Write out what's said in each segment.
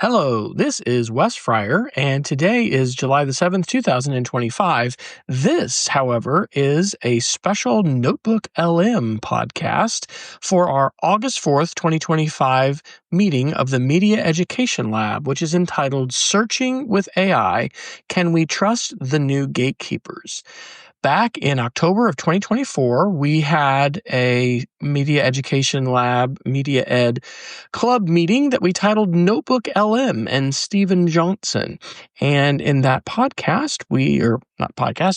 Hello, this is Wes Fryer, and today is July the 7th, 2025. This, however, is a special NotebookLM podcast for our August 4th, 2025 meeting of the Media Education Lab, which is entitled Searching with AI, Can We Trust the New Gatekeepers? Back in October of 2024, we had a Media Education Lab, Media Ed club meeting that we titled NotebookLM and Stephen Johnson. And in that podcast,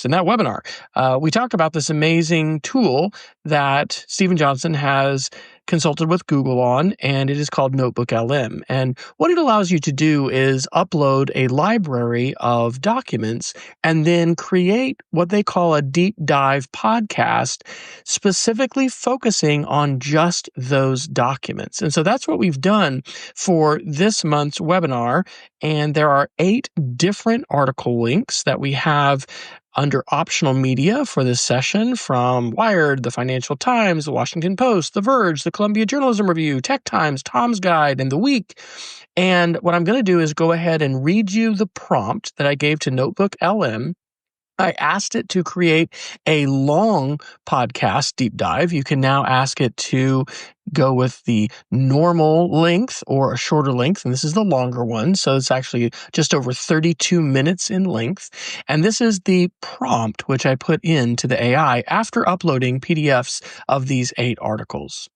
in that webinar, we talk about this amazing tool that Stephen Johnson has consulted with Google on, and it is called NotebookLM. And what it allows you to do is upload a library of documents and then create what they call a deep dive podcast, specifically focusing on just those documents. And so that's what we've done for this month's webinar. And there are 8 different article links that we have under optional media for this session, from Wired, the Financial Times, the Washington Post, The Verge, the Columbia Journalism Review, Tech Times, Tom's Guide, and The Week. And what I'm going to do is go ahead and read you the prompt that I gave to NotebookLM. I asked it to create a long podcast deep dive. You can now ask it to go with the normal length or a shorter length, and this is the longer one, so it's actually just over 32 minutes in length. And this is the prompt which I put into the AI after uploading PDFs of these 8 articles.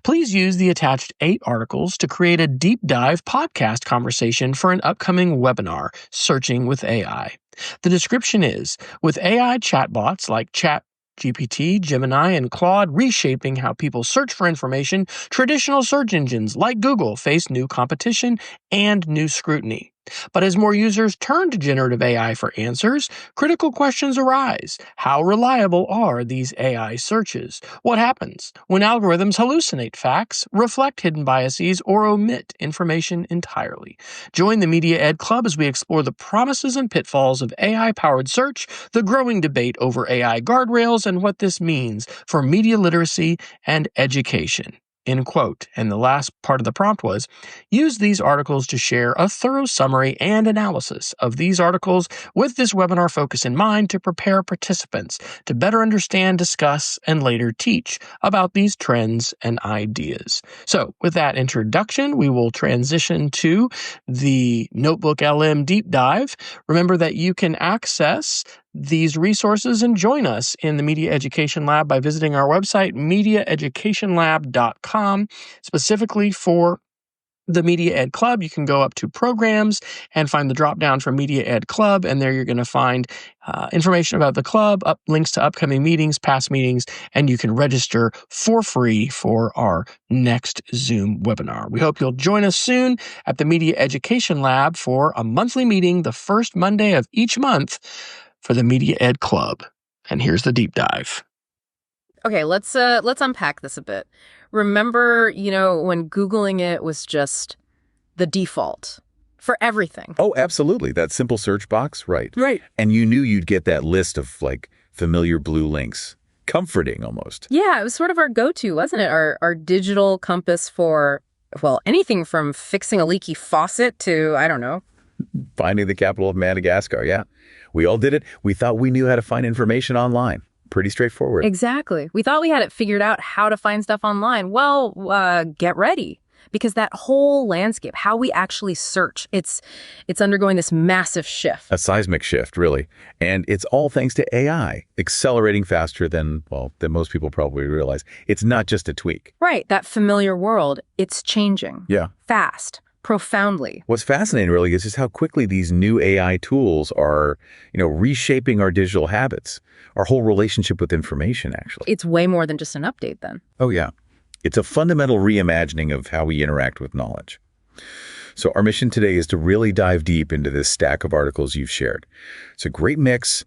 Please use the attached 8 articles to create a deep dive podcast conversation for an upcoming webinar, Searching with AI. The description is, with AI chatbots like ChatGPT, Gemini, and Claude reshaping how people search for information, traditional search engines like Google face new competition and new scrutiny. But as more users turn to generative AI for answers, critical questions arise. How reliable are these AI searches? What happens when algorithms hallucinate facts, reflect hidden biases, or omit information entirely? Join the Media Ed Club as we explore the promises and pitfalls of AI-powered search, the growing debate over AI guardrails, and what this means for media literacy and education. End quote. And the last part of the prompt was, use these articles to share a thorough summary and analysis of these articles with this webinar focus in mind to prepare participants to better understand, discuss, and later teach about these trends and ideas. So with that introduction, we will transition to the NotebookLM deep dive. Remember that you can access these resources and join us in the Media Education Lab by visiting our website, mediaeducationlab.com. Specifically for the Media Ed Club, you can go up to Programs and find the drop-down for Media Ed Club, and there you're going to find information about the club, links to upcoming meetings, past meetings, and you can register for free for our next Zoom webinar. We hope you'll join us soon at the Media Education Lab for a monthly meeting the first Monday of each month for the Media Ed Club. And here's the deep dive. Okay, let's unpack this a bit. Remember, when Googling it was just the default for everything. Oh, absolutely. That simple search box, right. Right. And you knew you'd get that list of familiar blue links. Comforting almost. Yeah, it was sort of our go-to, wasn't it? Our digital compass for, anything from fixing a leaky faucet to, I don't know, finding the capital of Madagascar, yeah. We all did it. We thought we knew how to find information online. Pretty straightforward. Exactly. We thought we had it figured out how to find stuff online. Well, get ready. Because that whole landscape, how we actually search, it's undergoing this massive shift. A seismic shift, really. And it's all thanks to AI, accelerating faster than most people probably realize. It's not just a tweak. Right. That familiar world, it's changing. Yeah. Fast. Profoundly. What's fascinating really is just how quickly these new AI tools are, reshaping our digital habits, our whole relationship with information, actually. It's way more than just an update then. Oh, yeah. It's a fundamental reimagining of how we interact with knowledge. So our mission today is to really dive deep into this stack of articles you've shared. It's a great mix,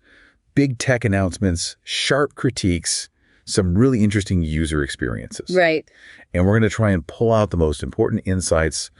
big tech announcements, sharp critiques, some really interesting user experiences. Right. And we're going to try and pull out the most important insights,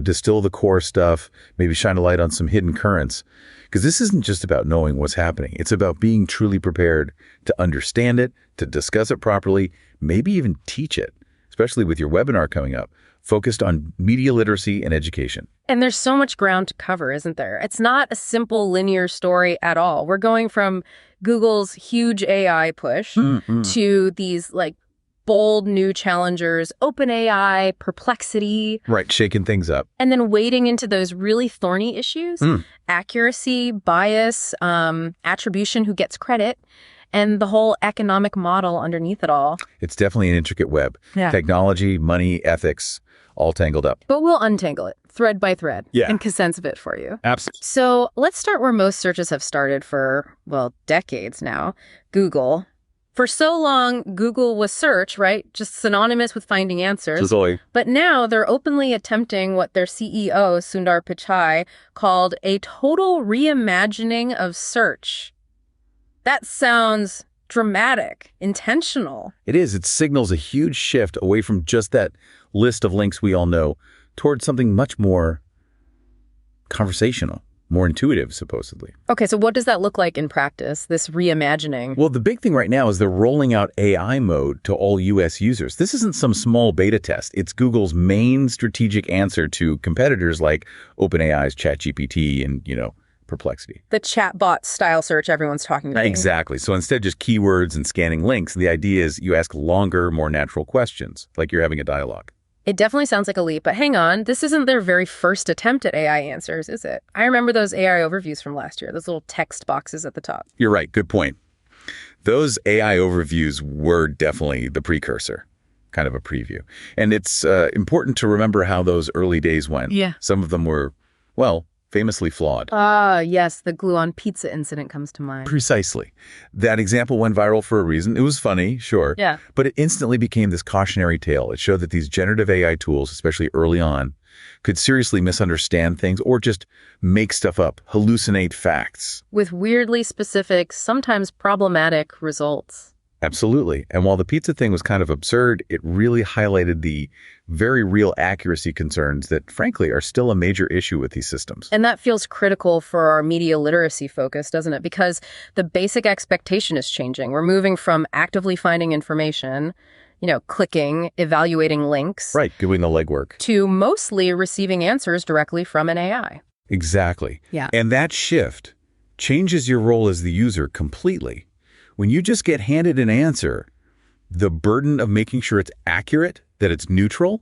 distill the core stuff, maybe shine a light on some hidden currents. Because this isn't just about knowing what's happening. It's about being truly prepared to understand it, to discuss it properly, maybe even teach it, especially with your webinar coming up. focused on media literacy and education. And there's so much ground to cover, isn't there? It's not a simple linear story at all. We're going from Google's huge AI push to these like bold new challengers, OpenAI, Perplexity. Right, shaking things up. And then wading into those really thorny issues, accuracy, bias, attribution, who gets credit, and the whole economic model underneath it all. It's definitely an intricate web. Yeah. Technology, money, ethics, all tangled up. But we'll untangle it thread by thread Yeah. and sense of it for you. Absolutely. So let's start where most searches have started for, well, decades now, Google. For so long, Google was search, right? Just synonymous with finding answers. But now they're openly attempting what their CEO, Sundar Pichai, called a total reimagining of search. That sounds dramatic, intentional. It is. It signals a huge shift away from just that list of links we all know towards something much more conversational, more intuitive, supposedly. Okay, so what does that look like in practice, this reimagining? Well, the big thing right now is they're rolling out AI mode to all U.S. users. This isn't some small beta test. It's Google's main strategic answer to competitors like OpenAI's ChatGPT and, Perplexity. The chatbot style search everyone's talking about. Exactly. So instead of just keywords and scanning links, the idea is you ask longer, more natural questions, like you're having a dialogue. It definitely sounds like a leap, but hang on, this isn't their very first attempt at AI answers, is it? I remember those AI overviews from last year, those little text boxes at the top. You're right. Good point. Those AI overviews were definitely the precursor, kind of a preview. And it's important to remember how those early days went. Yeah. Some of them were, well, famously flawed. Yes, the glue on pizza incident comes to mind. Precisely. That example went viral for a reason. It was funny, sure. Yeah. But it instantly became this cautionary tale. It showed that these generative AI tools, especially early on, could seriously misunderstand things or just make stuff up, hallucinate facts. With weirdly specific, sometimes problematic results. Absolutely. And while the pizza thing was kind of absurd, it really highlighted the very real accuracy concerns that, frankly, are still a major issue with these systems. And that feels critical for our media literacy focus, doesn't it? Because the basic expectation is changing. We're moving from actively finding information, clicking, evaluating links. Right, doing the legwork. To mostly receiving answers directly from an AI. Exactly. Yeah. And that shift changes your role as the user completely. When you just get handed an answer, the burden of making sure it's accurate, that it's neutral,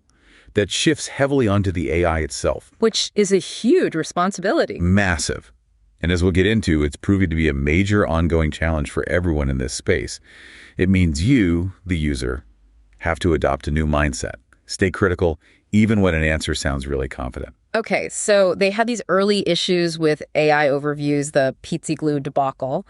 that shifts heavily onto the AI itself. Which is a huge responsibility. Massive. And as we'll get into, it's proving to be a major ongoing challenge for everyone in this space. It means you, the user, have to adopt a new mindset. Stay critical, even when an answer sounds really confident. Okay, so they had these early issues with AI overviews, the pizza glue debacle.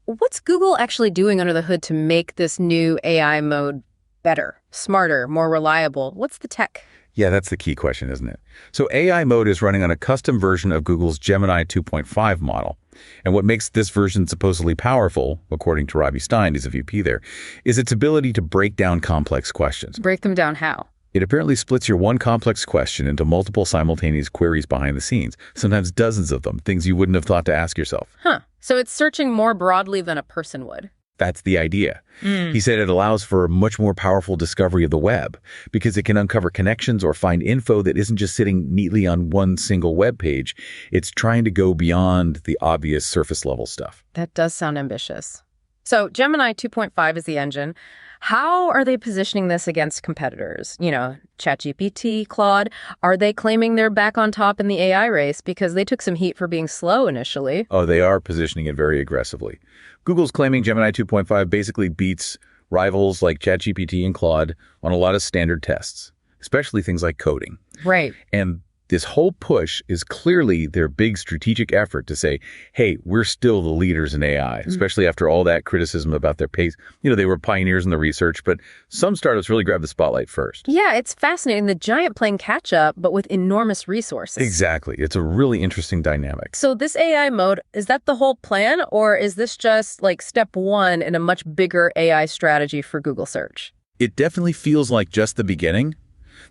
What's Google actually doing under the hood to make this new AI mode better, smarter, more reliable? What's the tech? Yeah, that's the key question, isn't it? So AI mode is running on a custom version of Google's Gemini 2.5 model. And what makes this version supposedly powerful, according to Robbie Stein, he's a VP there, is its ability to break down complex questions. Break them down how? It apparently splits your one complex question into multiple simultaneous queries behind the scenes, sometimes dozens of them, things you wouldn't have thought to ask yourself. Huh. So it's searching more broadly than a person would. That's the idea. He said it allows for a much more powerful discovery of the web because it can uncover connections or find info that isn't just sitting neatly on one single web page. It's trying to go beyond the obvious surface level stuff. That does sound ambitious. So Gemini 2.5 is the engine. How are they positioning this against competitors? ChatGPT, Claude, are they claiming they're back on top in the AI race because they took some heat for being slow initially? Oh, they are positioning it very aggressively. Google's claiming Gemini 2.5 basically beats rivals like ChatGPT and Claude on a lot of standard tests, especially things like coding. Right. And this whole push is clearly their big strategic effort to say, hey, we're still the leaders in AI, especially after all that criticism about their pace. They were pioneers in the research, but some startups really grabbed the spotlight first. Yeah, it's fascinating. The giant playing catch up, but with enormous resources. Exactly. It's a really interesting dynamic. So this AI mode, is that the whole plan, or is this just like step one in a much bigger AI strategy for Google search? It definitely feels like just the beginning.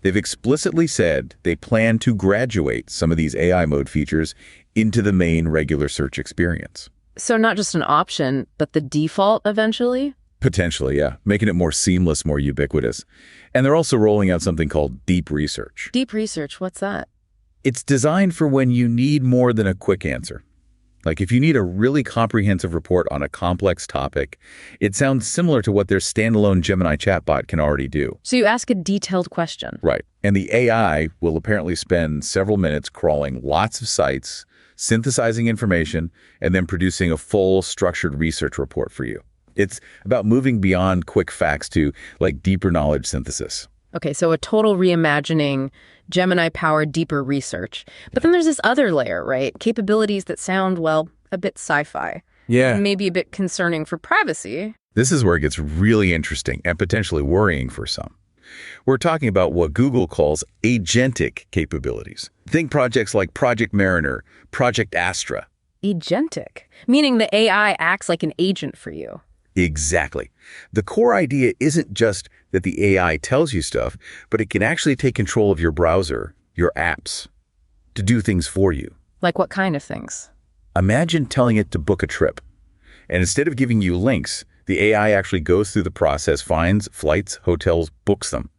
They've explicitly said they plan to graduate some of these AI mode features into the main regular search experience. So not just an option, but the default eventually? Potentially, yeah. Making it more seamless, more ubiquitous. And they're also rolling out something called deep research. Deep research, what's that? It's designed for when you need more than a quick answer. Like if you need a really comprehensive report on a complex topic, it sounds similar to what their standalone Gemini chatbot can already do. So you ask a detailed question. Right. And the AI will apparently spend several minutes crawling lots of sites, synthesizing information, and then producing a full structured research report for you. It's about moving beyond quick facts to like deeper knowledge synthesis. Okay, so a total reimagining, Gemini-powered deeper research. But then there's this other layer, right? Capabilities that sound, well, a bit sci-fi. Yeah. Maybe a bit concerning for privacy. This is where it gets really interesting and potentially worrying for some. We're talking about what Google calls agentic capabilities. Think projects like Project Mariner, Project Astra. Agentic, meaning the AI acts like an agent for you. Exactly. The core idea isn't just that the AI tells you stuff, but it can actually take control of your browser, your apps, to do things for you. Like what kind of things? Imagine telling it to book a trip. And instead of giving you links, the AI actually goes through the process, finds flights, hotels, books them.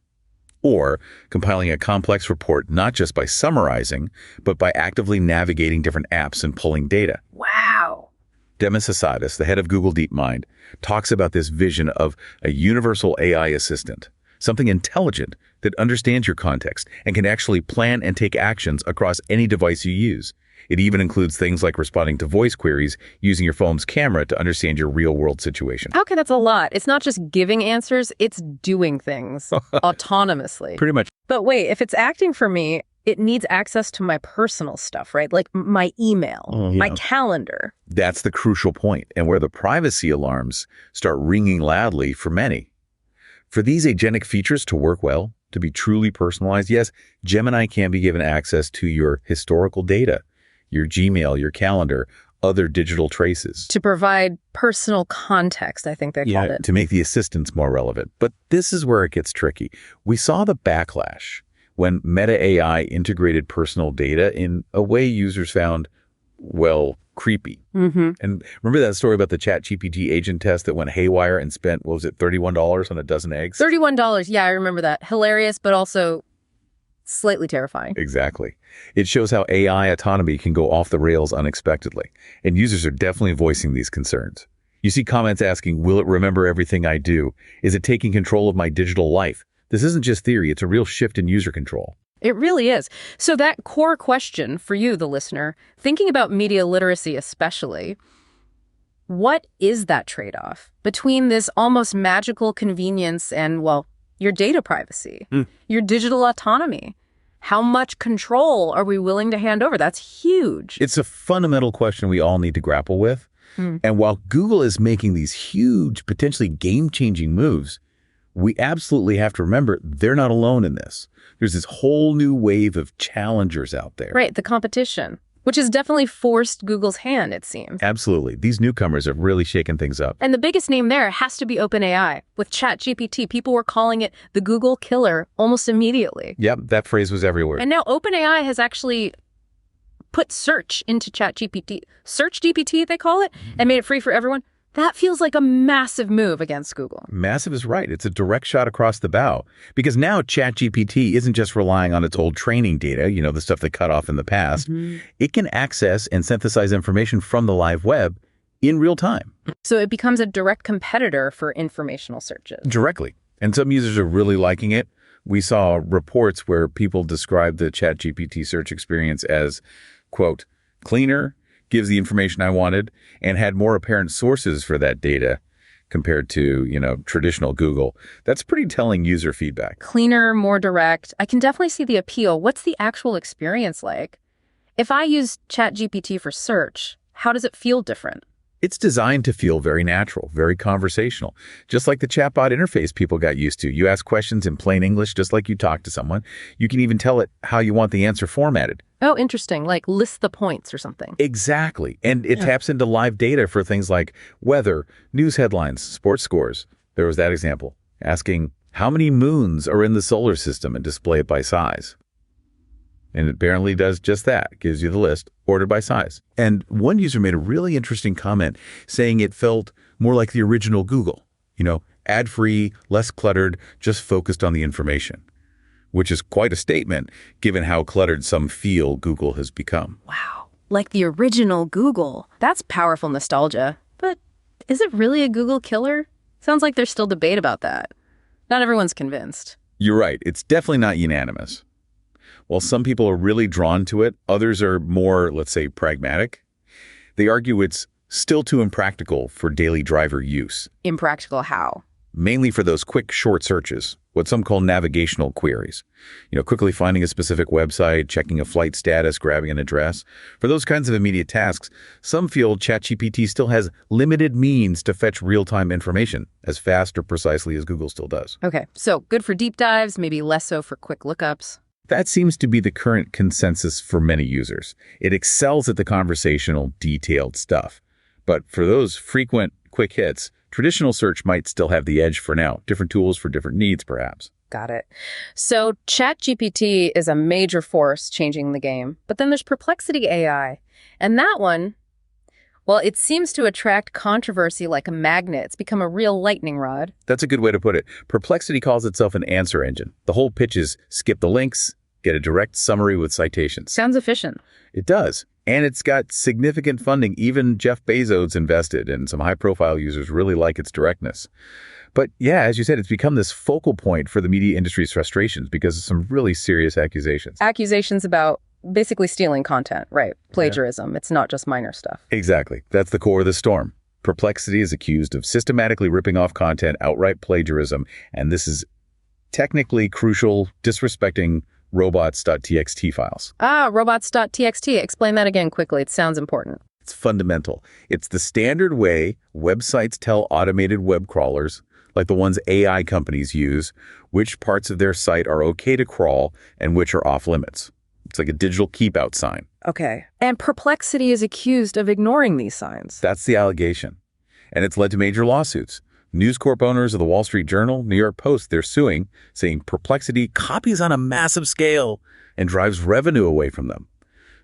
Or compiling a complex report not just by summarizing, but by actively navigating different apps and pulling data. Wow. Demis Hassabis, the head of Google DeepMind, talks about this vision of a universal AI assistant, something intelligent that understands your context and can actually plan and take actions across any device you use. It even includes things like responding to voice queries using your phone's camera to understand your real-world situation. Okay, that's a lot. It's not just giving answers, it's doing things autonomously. Pretty much. But wait, if it's acting for me, it needs access to my personal stuff, right? Like my email, my calendar. That's the crucial point, and where the privacy alarms start ringing loudly for many. For these agentic features to work well, to be truly personalized, yes, Gemini can be given access to your historical data, your Gmail, your calendar, other digital traces. To provide personal context, I think they called it. To make the assistants more relevant. But this is where it gets tricky. We saw the backlash when Meta AI integrated personal data in a way users found, well, creepy. And remember that story about the ChatGPT agent test that went haywire and spent, what was it, $31 on a dozen eggs? $31, yeah, I remember that. Hilarious, but also slightly terrifying. Exactly. It shows how AI autonomy can go off the rails unexpectedly, and users are definitely voicing these concerns. You see comments asking, will it remember everything I do? Is it taking control of my digital life? This isn't just theory, it's a real shift in user control. It really is. So that core question for you, the listener, thinking about media literacy especially, what is that trade-off between this almost magical convenience and, well, your data privacy, your digital autonomy? How much control are we willing to hand over? That's huge. It's a fundamental question we all need to grapple with. And while Google is making these huge, potentially game-changing moves, we absolutely have to remember they're not alone in this. There's this whole new wave of challengers out there. Right, the competition, which has definitely forced Google's hand, it seems. Absolutely. These newcomers have really shaken things up. And the biggest name there has to be OpenAI. With ChatGPT, people were calling it the Google killer almost immediately. Yep, that phrase was everywhere. And now OpenAI has actually put search into ChatGPT. Search GPT, they call it, and made it free for everyone. That feels like a massive move against Google. Massive is right. It's a direct shot across the bow. Because now ChatGPT isn't just relying on its old training data, the stuff that cut off in the past. It can access and synthesize information from the live web in real time. So it becomes a direct competitor for informational searches. Directly. And some users are really liking it. We saw reports where people described the ChatGPT search experience as, quote, cleaner, gives the information I wanted, and had more apparent sources for that data compared to, traditional Google. That's pretty telling user feedback. Cleaner, more direct. I can definitely see the appeal. What's the actual experience like? If I use ChatGPT for search, how does it feel different? It's designed to feel very natural, very conversational, just like the chatbot interface people got used to. You ask questions in plain English, just like you talk to someone. You can even tell it how you want the answer formatted. Oh, interesting. Like list the points or something. Exactly. And it taps into live data for things like weather, news headlines, sports scores. There was that example, asking how many moons are in the solar system and display it by size. And it apparently does just that, gives you the list, ordered by size. And one user made a really interesting comment saying it felt more like the original Google. Ad-free, less cluttered, just focused on the information, which is quite a statement given how cluttered some feel Google has become. Wow. Like the original Google. That's powerful nostalgia. But is it really a Google killer? Sounds like there's still debate about that. Not everyone's convinced. You're right. It's definitely not unanimous. While some people are really drawn to it, others are more, let's say, pragmatic. They argue it's still too impractical for daily driver use. Impractical how? Mainly for those quick, short searches, what some call navigational queries. Quickly finding a specific website, checking a flight status, grabbing an address. For those kinds of immediate tasks, some feel ChatGPT still has limited means to fetch real-time information as fast or precisely as Google still does. Okay, so good for deep dives, maybe less so for quick lookups. That seems to be the current consensus for many users. It excels at the conversational, detailed stuff. But for those frequent, quick hits, traditional search might still have the edge for now. Different tools for different needs, perhaps. Got it. So ChatGPT is a major force changing the game. But then there's Perplexity AI. And that one, well, it seems to attract controversy like a magnet. It's become a real lightning rod. That's a good way to put it. Perplexity calls itself an answer engine. The whole pitch is skip the links, get a direct summary with citations. Sounds efficient. It does. And it's got significant funding. Even Jeff Bezos invested, and some high-profile users really like its directness. But yeah, as you said, it's become this focal point for the media industry's frustrations because of some really serious accusations. Accusations about basically stealing content, right? Plagiarism. Yeah. It's not just minor stuff. Exactly. That's the core of the storm. Perplexity is accused of systematically ripping off content, outright plagiarism, and this is technically crucial, disrespecting robots.txt files. Robots.txt. Explain that again quickly. It sounds important. It's fundamental. It's the standard way websites tell automated web crawlers, like the ones AI companies use, which parts of their site are okay to crawl and which are off limits. It's like a digital keep-out sign. Okay. And Perplexity is accused of ignoring these signs. That's the allegation. And it's led to major lawsuits. News Corp owners of the Wall Street Journal, New York Post, they're suing, saying Perplexity copies on a massive scale and drives revenue away from them.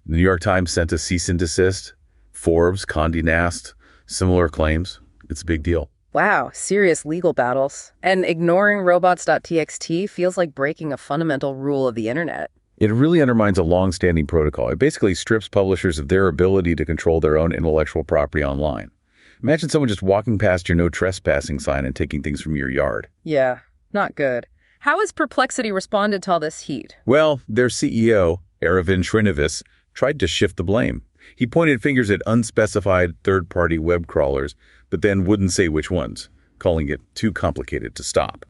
The New York Times sent a cease and desist. Forbes, Condé Nast, similar claims. It's a big deal. Wow, serious legal battles. And ignoring robots.txt feels like breaking a fundamental rule of the internet. It really undermines a long-standing protocol. It basically strips publishers of their ability to control their own intellectual property online. Imagine someone just walking past your no trespassing sign and taking things from your yard. Yeah, not good. How has Perplexity responded to all this heat? Well, their CEO, Aravind Srinivasan, tried to shift the blame. He pointed fingers at unspecified third-party web crawlers, but then wouldn't say which ones, calling it too complicated to stop.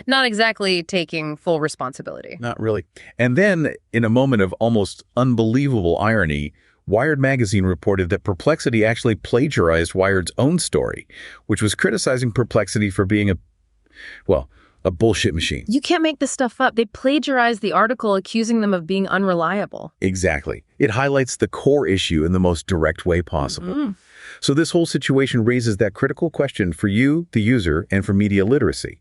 Not exactly taking full responsibility. Not really. And then, in a moment of almost unbelievable irony, Wired magazine reported that Perplexity actually plagiarized Wired's own story, which was criticizing Perplexity for being a bullshit machine. You can't make this stuff up. They plagiarized the article, accusing them of being unreliable. Exactly. It highlights the core issue in the most direct way possible. So this whole situation raises that critical question for you, the user, and for media literacy.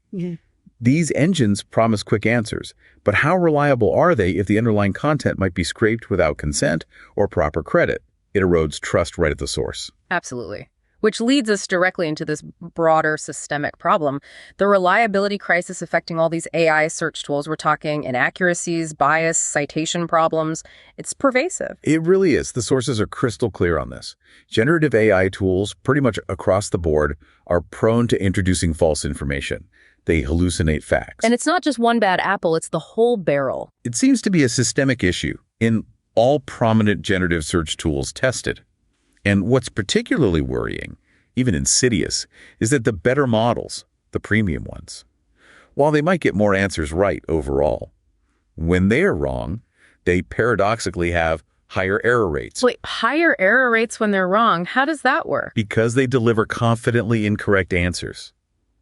These engines promise quick answers, but how reliable are they if the underlying content might be scraped without consent or proper credit? It erodes trust right at the source. Absolutely. Which leads us directly into this broader systemic problem, the reliability crisis affecting all these AI search tools. We're talking inaccuracies, bias, citation problems. It's pervasive. It really is. The sources are crystal clear on this. Generative AI tools, pretty much across the board, are prone to introducing false information. They hallucinate facts. And it's not just one bad apple, it's the whole barrel. It seems to be a systemic issue in all prominent generative search tools tested. And what's particularly worrying, even insidious, is that the better models, the premium ones, while they might get more answers right overall, when they're wrong, they paradoxically have higher error rates. Wait, higher error rates when they're wrong? How does that work? Because they deliver confidently incorrect answers.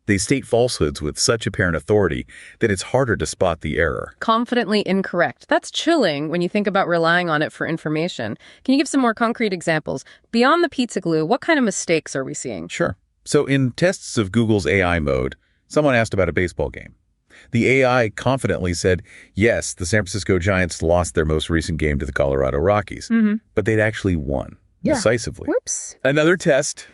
They state falsehoods with such apparent authority that it's harder to spot the error. Confidently incorrect. That's chilling when you think about relying on it for information. Can you give some more concrete examples? Beyond the pizza glue, what kind of mistakes are we seeing? Sure. So in tests of Google's AI mode, someone asked about a baseball game. The AI confidently said, yes, the San Francisco Giants lost their most recent game to the Colorado Rockies, but they'd actually won decisively. Whoops. Another test,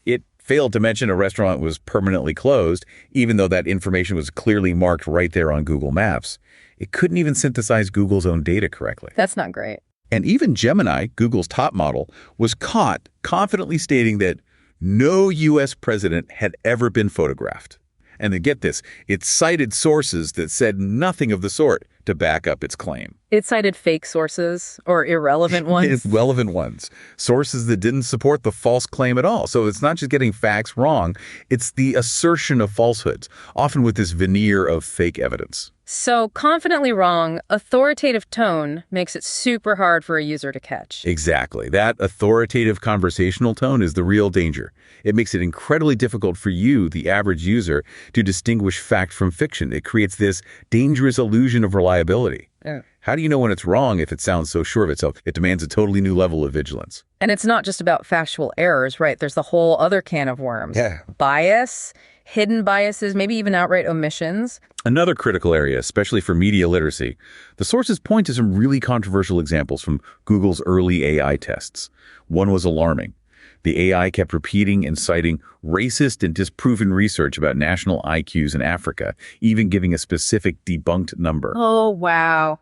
it failed to mention a restaurant was permanently closed, even though that information was clearly marked right there on Google Maps. It couldn't even synthesize Google's own data correctly. That's not great. And even Gemini, Google's top model, was caught confidently stating that no U.S. president had ever been photographed. And then get this, it cited sources that said nothing of the sort to back up its claim. It cited fake sources or irrelevant ones? Irrelevant ones. Sources that didn't support the false claim at all. So it's not just getting facts wrong, it's the assertion of falsehoods, often with this veneer of fake evidence. So confidently wrong, authoritative tone makes it super hard for a user to catch. Exactly. That authoritative conversational tone is the real danger. It makes it incredibly difficult for you, the average user, to distinguish fact from fiction. It creates this dangerous illusion of reliability. Yeah. How do you know when it's wrong if it sounds so sure of itself? It demands a totally new level of vigilance. And it's not just about factual errors, right? There's the whole other can of worms. Yeah. Bias, hidden biases, maybe even outright omissions. Another critical area, especially for media literacy, the sources point to some really controversial examples from Google's early AI tests. One was alarming. The AI kept repeating and citing racist and disproven research about national IQs in Africa, even giving a specific debunked number. Oh, wow.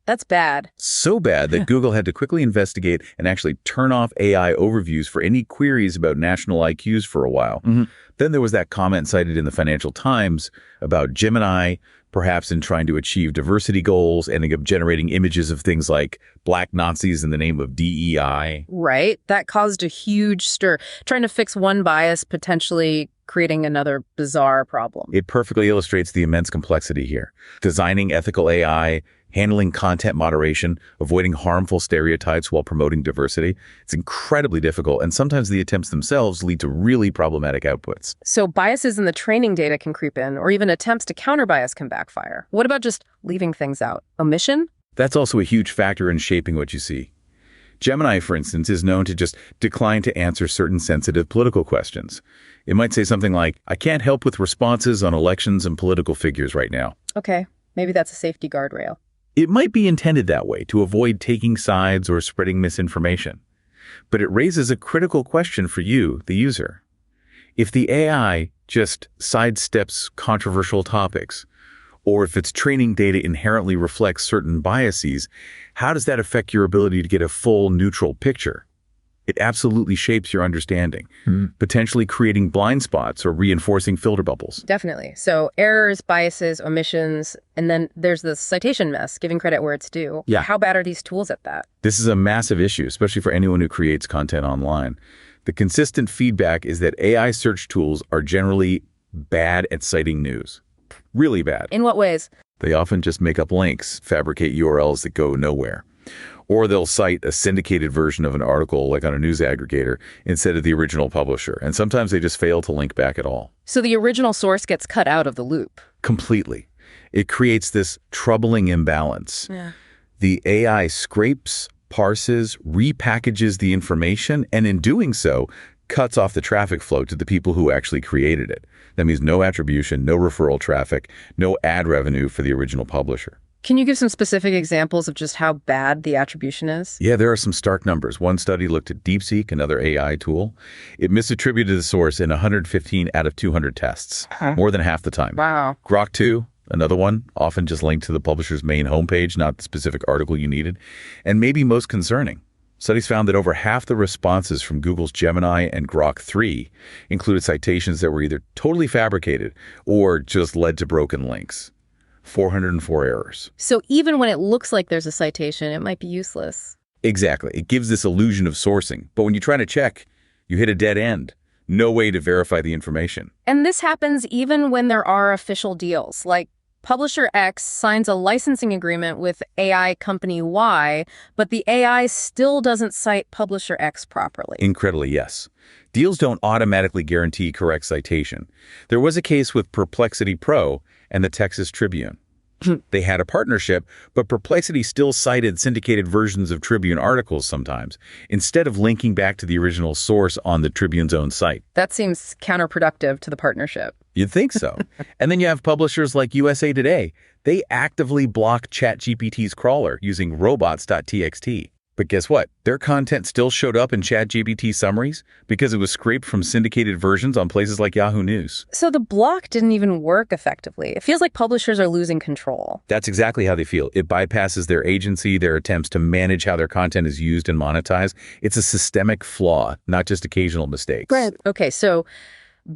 That's bad. So bad that Google had to quickly investigate and actually turn off AI overviews for any queries about national IQs for a while. Then there was that comment cited in the Financial Times about Gemini, perhaps in trying to achieve diversity goals, ending up generating images of things like black Nazis in the name of DEI. Right. That caused a huge stir. Trying to fix one bias, potentially creating another bizarre problem. It perfectly illustrates the immense complexity here. Designing ethical AI, handling content moderation, avoiding harmful stereotypes while promoting diversity. It's incredibly difficult, and sometimes the attempts themselves lead to really problematic outputs. So biases in the training data can creep in, or even attempts to counter bias can backfire. What about just leaving things out? Omission? That's also a huge factor in shaping what you see. Gemini, for instance, is known to just decline to answer certain sensitive political questions. It might say something like, "I can't help with responses on elections and political figures right now." Okay, maybe that's a safety guardrail. It might be intended that way, to avoid taking sides or spreading misinformation. But it raises a critical question for you, the user. If the AI just sidesteps controversial topics, or if its training data inherently reflects certain biases, how does that affect your ability to get a full, neutral picture? It absolutely shapes your understanding, potentially creating blind spots or reinforcing filter bubbles. Definitely. So errors, biases, omissions, and then there's the citation mess, giving credit where it's due. Yeah. How bad are these tools at that? This is a massive issue, especially for anyone who creates content online. The consistent feedback is that AI search tools are generally bad at citing news. Really bad. In what ways? They often just make up links, fabricate URLs that go nowhere. Or they'll cite a syndicated version of an article, like on a news aggregator, instead of the original publisher. And sometimes they just fail to link back at all. So the original source gets cut out of the loop. Completely. It creates this troubling imbalance. Yeah. The AI scrapes, parses, repackages the information, and in doing so, cuts off the traffic flow to the people who actually created it. That means no attribution, no referral traffic, no ad revenue for the original publisher. Can you give some specific examples of just how bad the attribution is? Yeah, there are some stark numbers. One study looked at DeepSeek, another AI tool. It misattributed the source in 115 out of 200 tests, more than half the time. Wow. Grok 2, another one, often just linked to the publisher's main homepage, not the specific article you needed. And maybe most concerning, studies found that over half the responses from Google's Gemini and Grok 3 included citations that were either totally fabricated or just led to broken links. 404 errors. So even when it looks like there's a citation, it might be useless. Exactly. It gives this illusion of sourcing. But when you try to check, you hit a dead end. No way to verify the information. And this happens even when there are official deals, like Publisher X signs a licensing agreement with AI company Y, but the AI still doesn't cite Publisher X properly. Incredibly, yes. Deals don't automatically guarantee correct citation. There was a case with Perplexity Pro and the Texas Tribune. They had a partnership, but Perplexity still cited syndicated versions of Tribune articles sometimes, instead of linking back to the original source on the Tribune's own site. That seems counterproductive to the partnership. You'd think so. And then you have publishers like USA Today. They actively block ChatGPT's crawler using robots.txt. But guess what? Their content still showed up in ChatGPT summaries because it was scraped from syndicated versions on places like Yahoo News. So the block didn't even work effectively. It feels like publishers are losing control. That's exactly how they feel. It bypasses their agency, their attempts to manage how their content is used and monetized. It's a systemic flaw, not just occasional mistakes. Right. Okay, so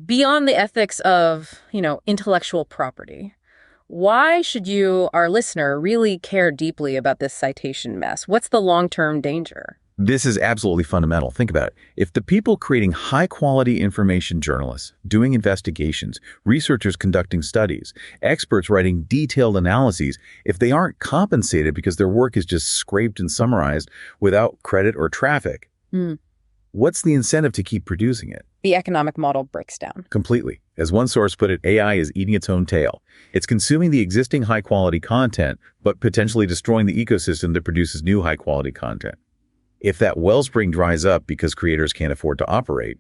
beyond the ethics of, intellectual property, why should you, our listener, really care deeply about this citation mess? What's the long-term danger? This is absolutely fundamental. Think about it. If the people creating high-quality information, journalists doing investigations, researchers conducting studies, experts writing detailed analyses, if they aren't compensated because their work is just scraped and summarized without credit or traffic, what's the incentive to keep producing it? The economic model breaks down. Completely. As one source put it, AI is eating its own tail. It's consuming the existing high-quality content, but potentially destroying the ecosystem that produces new high-quality content. If that wellspring dries up because creators can't afford to operate,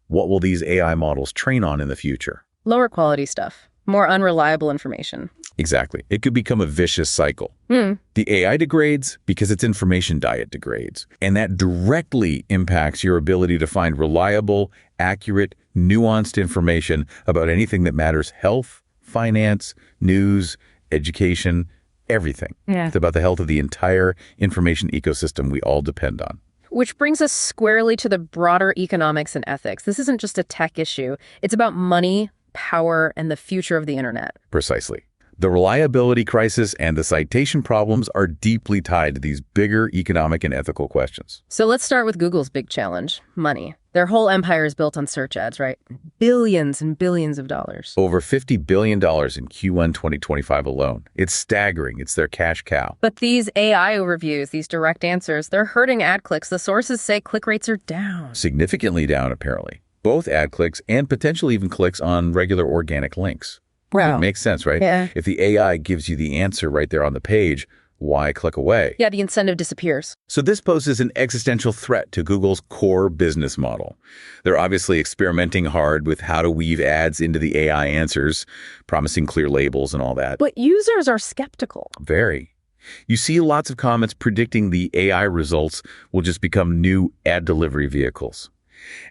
what will these AI models train on in the future? Lower quality stuff. More unreliable information. Exactly. It could become a vicious cycle. The AI degrades because its information diet degrades. And that directly impacts your ability to find reliable, accurate, nuanced information about anything that matters: health, finance, news, education, everything. Yeah. It's about the health of the entire information ecosystem we all depend on. Which brings us squarely to the broader economics and ethics. This isn't just a tech issue. It's about money, power, and the future of the internet. Precisely. The reliability crisis and the citation problems are deeply tied to these bigger economic and ethical questions. So let's start with Google's big challenge, money. Their whole empire is built on search ads, right? Billions and billions of dollars. Over $50 billion in Q1 2025 alone. It's staggering. It's their cash cow. But these AI overviews, these direct answers, they're hurting ad clicks. The sources say click rates are down. Significantly down, apparently. Both ad clicks and potentially even clicks on regular organic links. Wow. It makes sense, right? Yeah. If the AI gives you the answer right there on the page, why click away? Yeah, the incentive disappears. So this poses an existential threat to Google's core business model. They're obviously experimenting hard with how to weave ads into the AI answers, promising clear labels and all that. But users are skeptical. Very. You see lots of comments predicting the AI results will just become new ad delivery vehicles.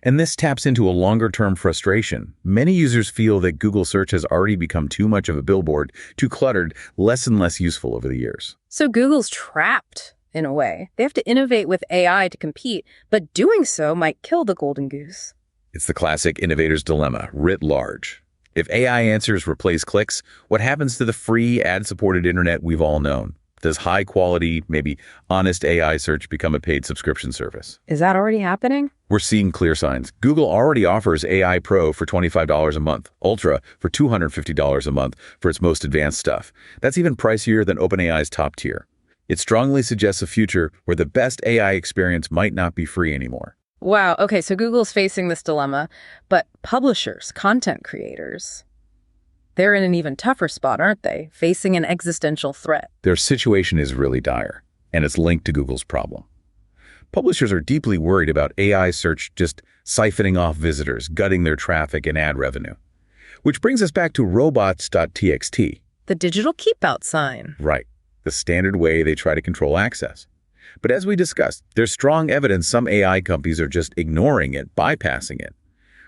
And this taps into a longer-term frustration. Many users feel that Google search has already become too much of a billboard, too cluttered, less and less useful over the years. So Google's trapped, in a way. They have to innovate with AI to compete, but doing so might kill the golden goose. It's the classic innovator's dilemma, writ large. If AI answers replace clicks, what happens to the free, ad-supported internet we've all known? Does high-quality, maybe honest AI search become a paid subscription service? Is that already happening? We're seeing clear signs. Google already offers AI Pro for $25 a month, Ultra for $250 a month for its most advanced stuff. That's even pricier than OpenAI's top tier. It strongly suggests a future where the best AI experience might not be free anymore. Wow. Okay, so Google's facing this dilemma, but publishers, content creators, they're in an even tougher spot, aren't they? Facing an existential threat. Their situation is really dire, and it's linked to Google's problem. Publishers are deeply worried about AI search just siphoning off visitors, gutting their traffic and ad revenue. Which brings us back to robots.txt. The digital keep-out sign. Right, the standard way they try to control access. But as we discussed, there's strong evidence some AI companies are just ignoring it, bypassing it,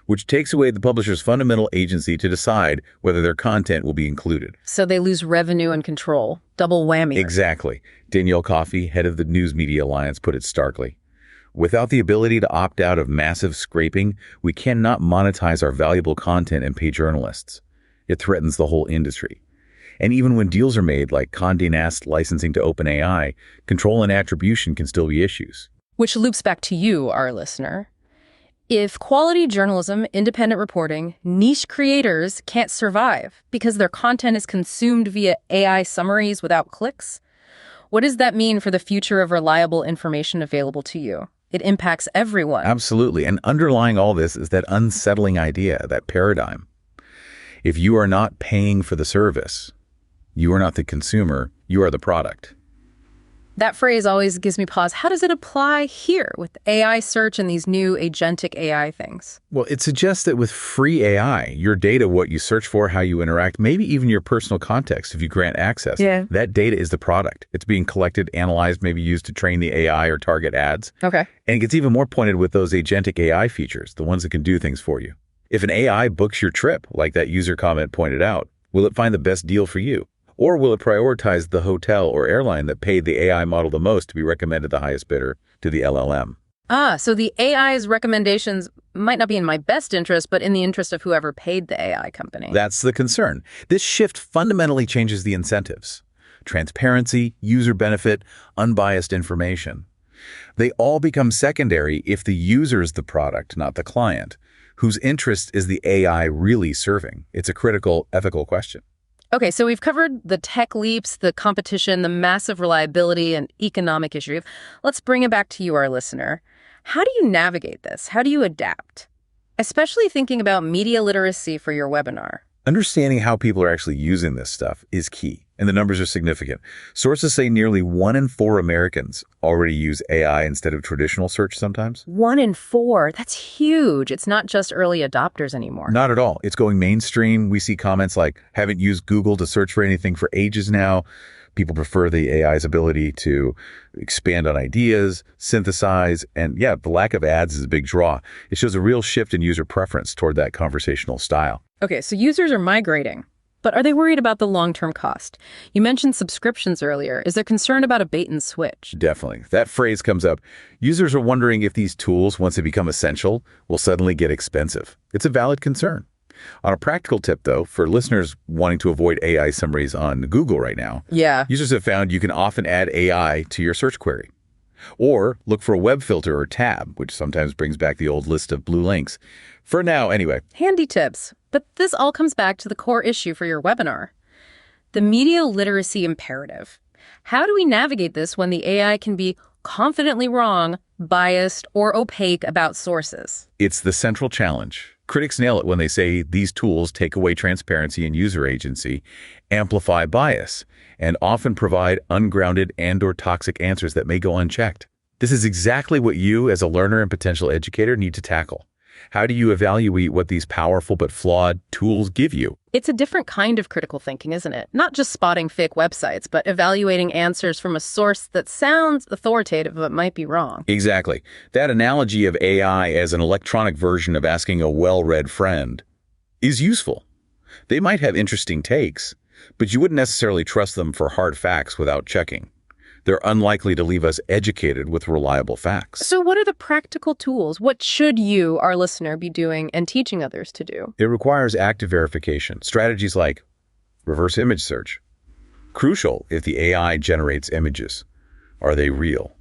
which takes away the publisher's fundamental agency to decide whether their content will be included. So they lose revenue and control. Double whammy. Exactly. Danielle Coffey, head of the News Media Alliance, put it starkly. Without the ability to opt out of massive scraping, we cannot monetize our valuable content and pay journalists. It threatens the whole industry. And even when deals are made, like Condé Nast licensing to OpenAI, control and attribution can still be issues. Which loops back to you, our listener. If quality journalism, independent reporting, niche creators can't survive because their content is consumed via AI summaries without clicks, what does that mean for the future of reliable information available to you? It impacts everyone. Absolutely. And underlying all this is that unsettling idea, that paradigm. If you are not paying for the service, you are not the consumer, you are the product. That phrase always gives me pause. How does it apply here with AI search and these new agentic AI things? Well, it suggests that with free AI, your data, what you search for, how you interact, maybe even your personal context if you grant access, that data is the product. It's being collected, analyzed, maybe used to train the AI or target ads. Okay. And it gets even more pointed with those agentic AI features, the ones that can do things for you. If an AI books your trip, like that user comment pointed out, will it find the best deal for you? Or will it prioritize the hotel or airline that paid the AI model the most to be recommended the highest bidder to the LLM? So the AI's recommendations might not be in my best interest, but in the interest of whoever paid the AI company. That's the concern. This shift fundamentally changes the incentives. Transparency, user benefit, unbiased information. They all become secondary if the user is the product, not the client, whose interest is the AI really serving. It's a critical ethical question. Okay, so we've covered the tech leaps, the competition, the massive reliability, and economic issue. Let's bring it back to you, our listener. How do you navigate this? How do you adapt? Especially thinking about media literacy for your webinar. Understanding how people are actually using this stuff is key, and the numbers are significant. Sources say nearly 1 in 4 Americans already use AI instead of traditional search sometimes. 1 in 4? That's huge. It's not just early adopters anymore. Not at all. It's going mainstream. We see comments like, haven't used Google to search for anything for ages now. People prefer the AI's ability to expand on ideas, synthesize, and the lack of ads is a big draw. It shows a real shift in user preference toward that conversational style. Okay, so users are migrating, but are they worried about the long-term cost? You mentioned subscriptions earlier. Is there concern about a bait and switch? Definitely. That phrase comes up. Users are wondering if these tools, once they become essential, will suddenly get expensive. It's a valid concern. On a practical tip, though, for listeners wanting to avoid AI summaries on Google right now, users have found you can often add AI to your search query. Or look for a web filter or tab, which sometimes brings back the old list of blue links. For now, anyway. Handy tips. But this all comes back to the core issue for your webinar. The media literacy imperative. How do we navigate this when the AI can be confidently wrong, biased, or opaque about sources? It's the central challenge. Critics nail it when they say these tools take away transparency and user agency, amplify bias, and often provide ungrounded and/or toxic answers that may go unchecked. This is exactly what you, as a learner and potential educator, need to tackle. How do you evaluate what these powerful but flawed tools give you? It's a different kind of critical thinking, isn't it? Not just spotting fake websites, but evaluating answers from a source that sounds authoritative but might be wrong. Exactly. That analogy of AI as an electronic version of asking a well-read friend is useful. They might have interesting takes, but you wouldn't necessarily trust them for hard facts without checking. They're unlikely to leave us educated with reliable facts. So what are the practical tools? What should you, our listener, be doing and teaching others to do? It requires active verification. Strategies like reverse image search. Crucial if the AI generates images. Are they real?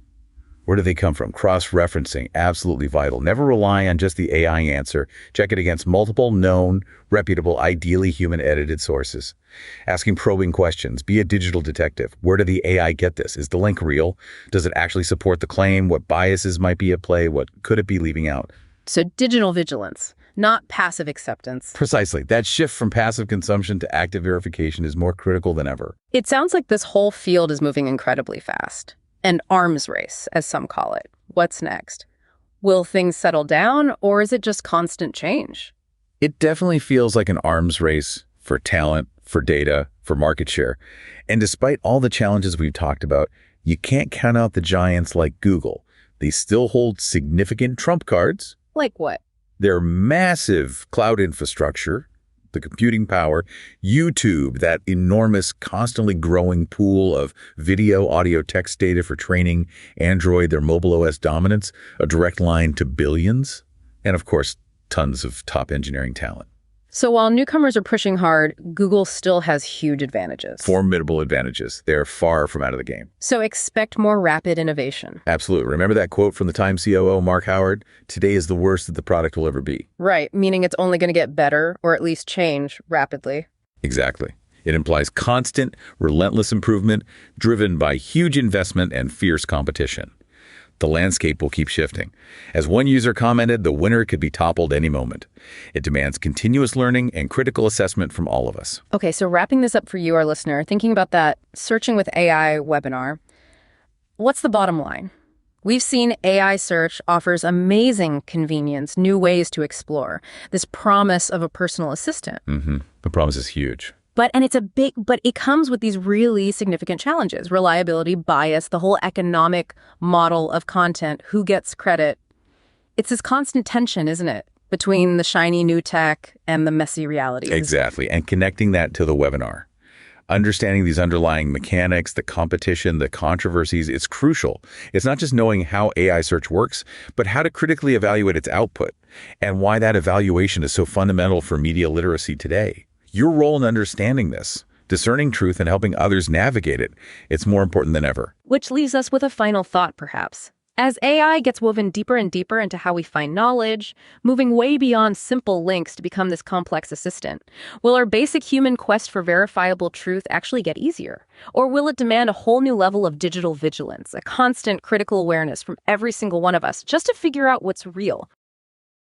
Where do they come from? Cross-referencing, absolutely vital. Never rely on just the AI answer. Check it against multiple known, reputable, ideally human-edited sources. Asking probing questions. Be a digital detective. Where did the AI get this? Is the link real? Does it actually support the claim? What biases might be at play? What could it be leaving out? So digital vigilance, not passive acceptance. Precisely. That shift from passive consumption to active verification is more critical than ever. It sounds like this whole field is moving incredibly fast. An arms race, as some call it. What's next? Will things settle down, or is it just constant change? It definitely feels like an arms race for talent, for data, for market share. And despite all the challenges we've talked about, you can't count out the giants like Google. They still hold significant trump cards. Like what? Their massive cloud infrastructure, the computing power, YouTube, that enormous, constantly growing pool of video, audio, text data for training, Android, their mobile OS dominance, a direct line to billions, and of course, tons of top engineering talent. So while newcomers are pushing hard, Google still has huge advantages. Formidable advantages. They're far from out of the game. So expect more rapid innovation. Absolutely. Remember that quote from the Time COO, Mark Howard? Today is the worst that the product will ever be. Right, meaning it's only going to get better, or at least change rapidly. Exactly. It implies constant, relentless improvement, driven by huge investment and fierce competition. The landscape will keep shifting. As one user commented, the winner could be toppled any moment. It demands continuous learning and critical assessment from all of us. Okay, so wrapping this up for you, our listener, thinking about that Searching with AI webinar, what's the bottom line? We've seen AI search offers amazing convenience, new ways to explore, this promise of a personal assistant. The promise is huge. But it comes with these really significant challenges: reliability, bias, the whole economic model of content, who gets credit. It's this constant tension, isn't it, between the shiny new tech and the messy realities. Exactly. And connecting that to the webinar. Understanding these underlying mechanics, the competition, the controversies, it's crucial. It's not just knowing how AI search works, but how to critically evaluate its output and why that evaluation is so fundamental for media literacy today. Your role in understanding this, discerning truth and helping others navigate it, it's more important than ever. Which leaves us with a final thought, perhaps. As AI gets woven deeper and deeper into how we find knowledge, moving way beyond simple links to become this complex assistant, will our basic human quest for verifiable truth actually get easier? Or will it demand a whole new level of digital vigilance, a constant critical awareness from every single one of us just to figure out what's real,